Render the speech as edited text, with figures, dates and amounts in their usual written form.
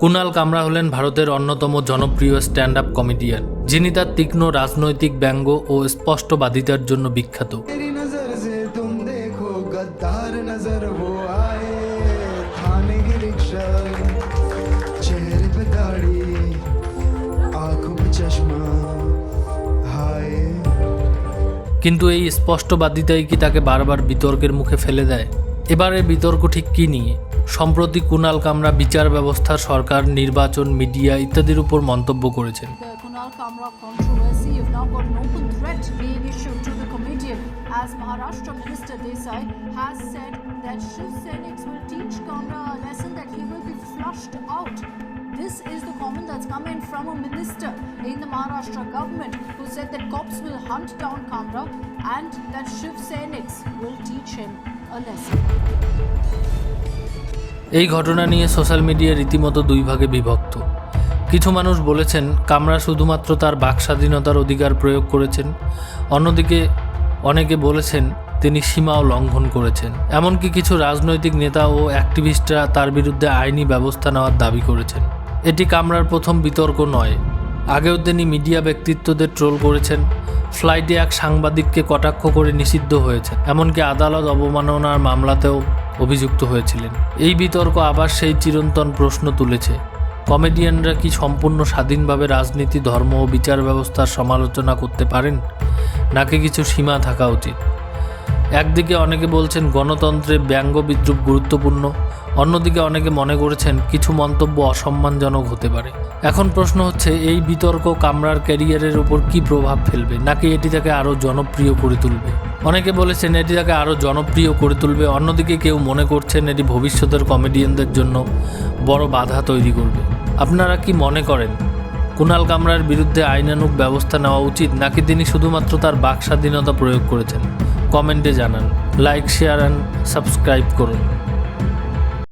কুনাল কামরা হলেন ভারতের অন্যতম জনপ্রিয় স্ট্যান্ড আপ কমেডিয়ান, যিনি তার তীক্ষ্ণ রাজনৈতিক ব্যঙ্গ ও স্পষ্টবাদিতার জন্য বিখ্যাত। কিন্তু এই স্পষ্টবাদিতাই কি তাকে বারবার বিতর্কের মুখে ফেলে দেয়? এবারে বিতর্ক ঠিক কী নিয়ে? সম্প্রতি কুনাল কামরা বিচার ব্যবস্থা, সরকার, নির্বাচন, মিডিয়া ইত্যাদির উপর মন্তব্য করেছেন। Kunal Kamra controversy have now got an open threat being issued to the comedian, as Maharashtra Minister Desai has said that Shiv Sainik will teach Kamra a lesson that he will be flushed out. This is the comment that's come in from a minister in the Maharashtra government who said that cops will hunt down Kamra and that Shiv Sainik will teach him a lesson. এই ঘটনা নিয়ে social media রীতিমতো দুই ভাগে বিভক্ত। কিছু মানুষ বলেছেন কামরা শুধুমাত্র তার বাকস্বাধীনতার অধিকার প্রয়োগ করেছেন, অন্যদিকে অনেকে বলেছেন তিনি সীমাও লঙ্ঘন করেছেন। এমনকি কিছু রাজনৈতিক নেতা ও অ্যাক্টিভিস্টরা তার বিরুদ্ধে আইনি ব্যবস্থা নেওয়ার দাবি করেছেন। এটি কামরার প্রথম বিতর্ক নয়। আগেও তিনি মিডিয়া ব্যক্তিত্বদের ট্রোল করেছেন, ফ্লাইটে এক সাংবাদিককে কটাক্ষ করে নিষিদ্ধ হয়েছে, এমনকি আদালত অবমাননার মামলাতেও অভিযুক্ত হয়েছিলেন। এই বিতর্ক আবার সেই চিরন্তন প্রশ্ন তুলেছে, কমেডিয়ানরা কি সম্পূর্ণ স্বাধীনভাবে রাজনীতি, ধর্ম ও বিচার ব্যবস্থার সমালোচনা করতে পারেন, নাকি কিছু সীমা থাকা উচিত? একদিকে অনেকে বলছেন গণতন্ত্রে ব্যঙ্গ বিদ্রুপ গুরুত্বপূর্ণ, অন্যদিকে অনেকে মনে করেছেন কিছু মন্তব্য অসম্মানজনক হতে পারে। এখন প্রশ্ন হচ্ছে, এই বিতর্ক কামরার ক্যারিয়ারের উপর কি প্রভাব ফেলবে, নাকি এটি তাকে আরও জনপ্রিয় করে তুলবে? অনেকে বলেছেন এটি তাকে আরও জনপ্রিয় করে তুলবে, অন্যদিকে কেউ মনে করছেন এটি ভবিষ্যতের কমেডিয়ানদের জন্য বড় বাধা তৈরি করবে। আপনারা কি মনে করেন কুনাল কামরার বিরুদ্ধে আইনানুগ ব্যবস্থা নেওয়া উচিত, নাকি তিনি শুধুমাত্র তার বাকস্বাধীনতা প্রয়োগ করেছেন? কমেন্টে জানান। লাইক, শেয়ার অ্যান্ড সাবস্ক্রাইব করুন।